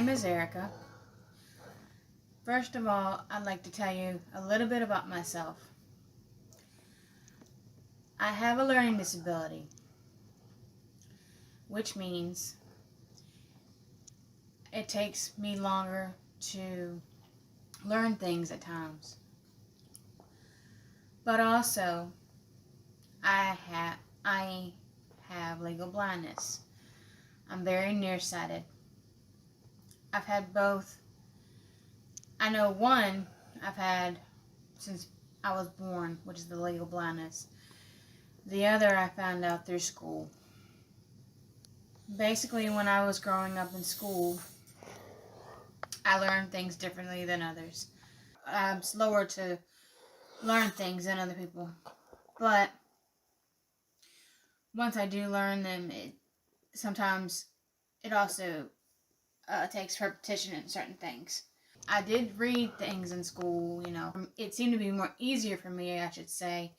name is Erica. First of all, I'd like to tell you a little bit about myself. I have a learning disability, which means it takes me longer to learn things at times. But also, I have legal blindness. I'm very nearsighted. I've had both. I know one I've had since I was born, which is the legal blindness. The other I found out through school. Basically, when I was growing up in school, I learned things differently than others. I'm slower to learn things than other people. But once I do learn them, sometimes it also takes repetition in certain things. I did read things in school, It seemed to be more easier for me, I should say,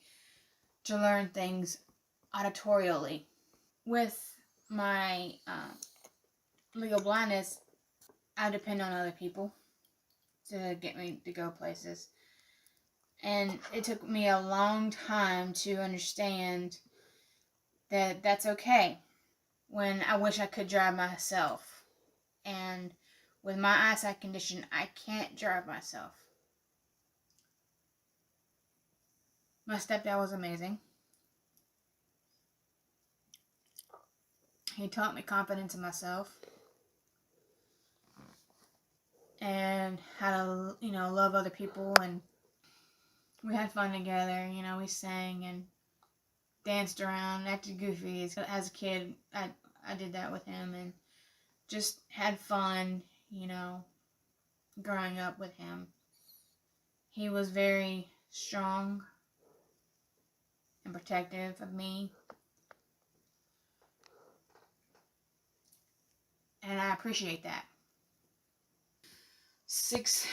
to learn things auditorially. With my legal blindness, I depend on other people to get me to go places. And it took me a long time to understand that that's okay when I wish I could drive myself. And with my eyesight condition, I can't drive myself. My stepdad was amazing. He taught me confidence in myself and how to, love other people. And we had fun together. We sang and danced around, acted goofy. As a kid, I did that with him and just had fun, growing up with him. He was very strong and protective of me. And I appreciate that. 6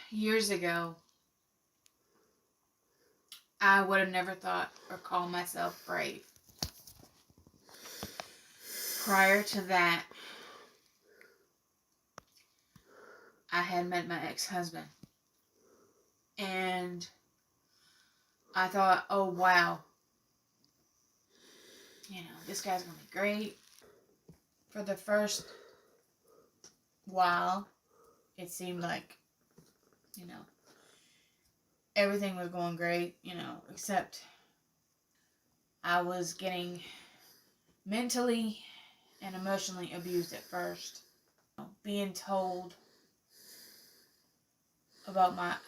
years ago, I would have never thought or called myself brave. Prior to that, I had met my ex-husband. And I thought, oh wow, this guy's going to be great. For the first while, it seemed like, everything was going great, except I was getting mentally and emotionally abused at first. Being told about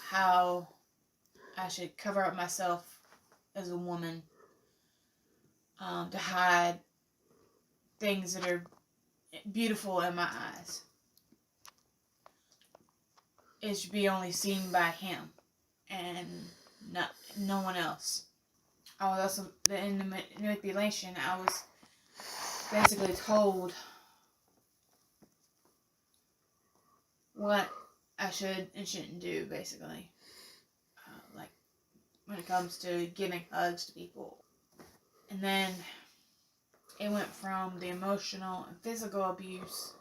how I should cover up myself as a woman, to hide things that are beautiful in my eyes. It should be only seen by him and no one else. I was also, in the manipulation, I was basically told what I should and shouldn't do, basically. Like, when it comes to giving hugs to people. And then it went from the emotional and physical abuse,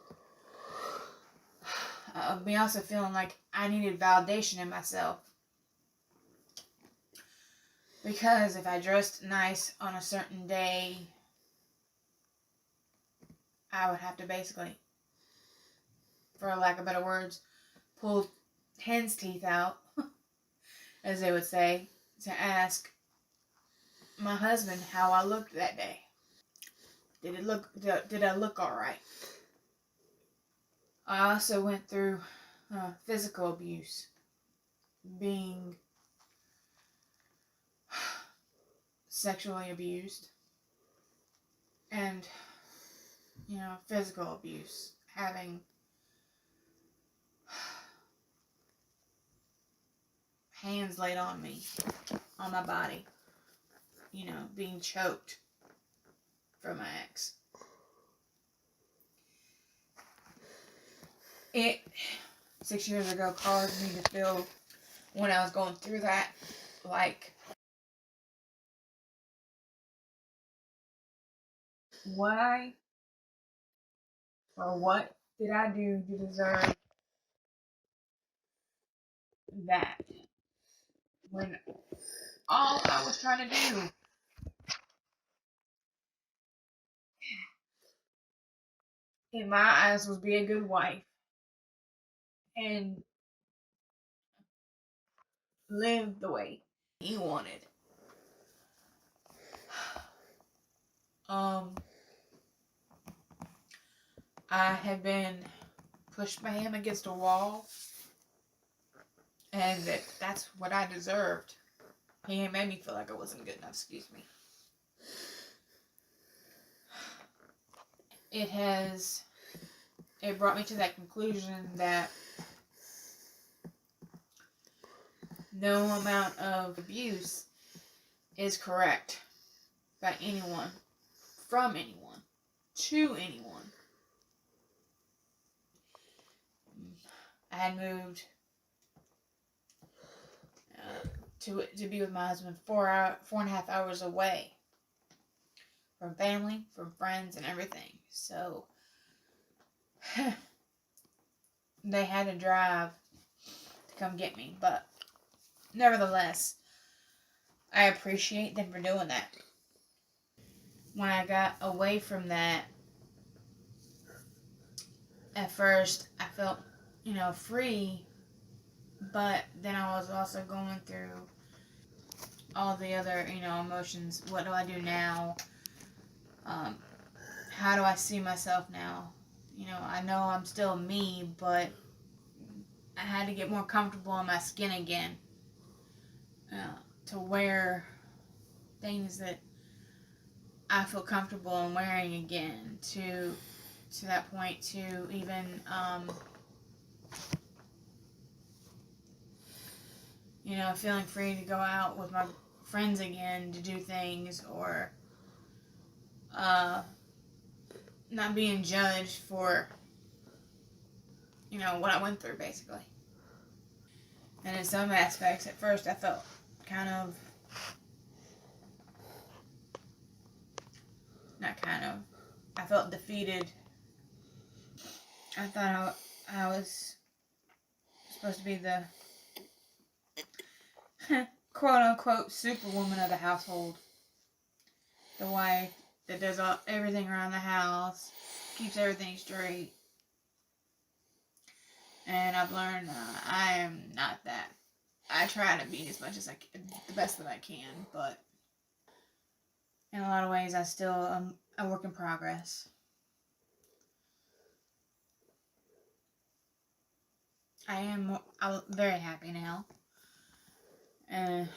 me also feeling like I needed validation in myself. Because if I dressed nice on a certain day, I would have to basically, for lack of better words, pull hen's teeth out, as they would say, to ask my husband how I looked that day. Did I look alright? I also went through physical abuse, being sexually abused, and physical abuse, having hands laid on me, on my body, being choked from my ex. It 6 years ago caused me to feel, when I was going through that, like, why or what did I do to deserve that? When all I was trying to do in my eyes was be a good wife and live the way he wanted. Um, I had been pushed by him against a wall, and that's what I deserved. He made me feel like I wasn't good enough. Excuse me. It brought me to that conclusion that no amount of abuse is correct by anyone, from anyone, to anyone. I had moved to be with my husband 4.5 hours away from family, from friends, and everything. So they had to drive to come get me, but nevertheless, I appreciate them for doing that. When I got away from that, at first I felt, free, but then I was also going through all the other, emotions. What do I do now? How do I see myself now? I know I'm still me, but I had to get more comfortable in my skin again, to wear things that I feel comfortable in wearing again. To that point, to even feeling free to go out with my friends again to do things, or not being judged for what I went through, basically. And in some aspects, at first, I felt kind of, not kind of, I felt defeated. I thought I was supposed to be the quote unquote superwoman of the household, the wife that does everything around the house, keeps everything straight. And I've learned I am not that. I try to be as much as I can, the best that I can, but in a lot of ways, I still am a work in progress. I'm very happy now, and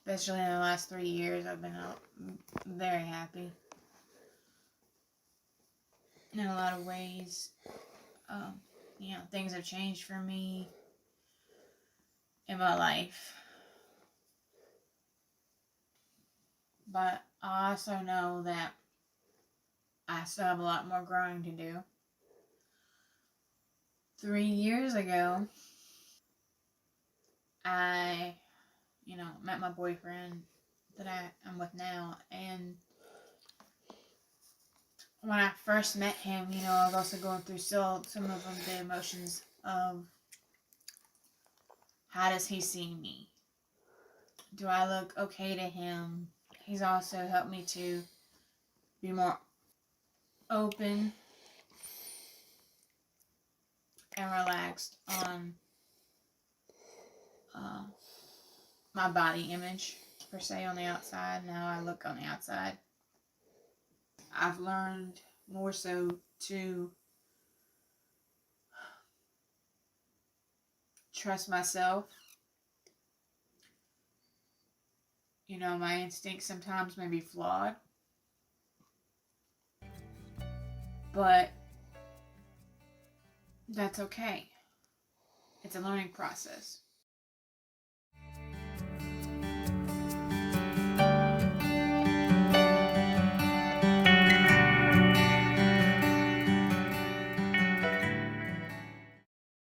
especially in the last 3 years, I've been very happy. In a lot of ways, things have changed for me in my life, but I also know that I still have a lot more growing to do. 3 years ago, I, met my boyfriend that I am with now, and when I first met him, I was also going through still some of the emotions of how does he see me? Do I look okay to him? He's also helped me to be more open and relaxed on uh, my body image, per se, on the outside, and how I look on the outside. I've learned more so to trust myself. My instincts sometimes may be flawed, but that's okay. It's a learning process.